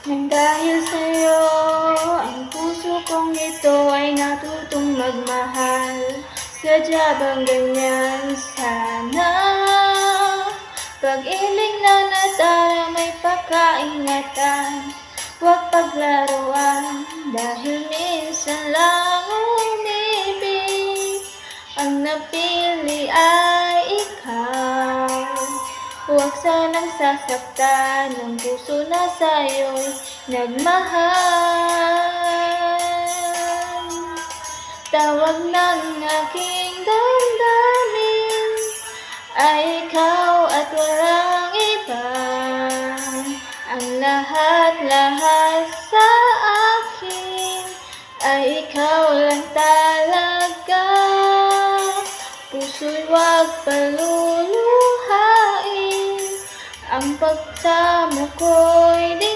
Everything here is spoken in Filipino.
Nang dahil sa'yo, ang puso kong ito ay natutong magmahal. Sadya bang ganyan sana? Pag-ibig na natara may pagkaingatan, huwag paglaruan, dahil minsan lang umibig. Ang napili ay ikaw. Huwag sanang sasaktan ng puso na sa'yo'y nagmahal. Tawag ng aking damdamin ay ikaw at walang iba. Ang lahat-lahat sa akin ay ikaw lang talaga. Puso'y huwag paluluhain, ang pagsamo ko'y di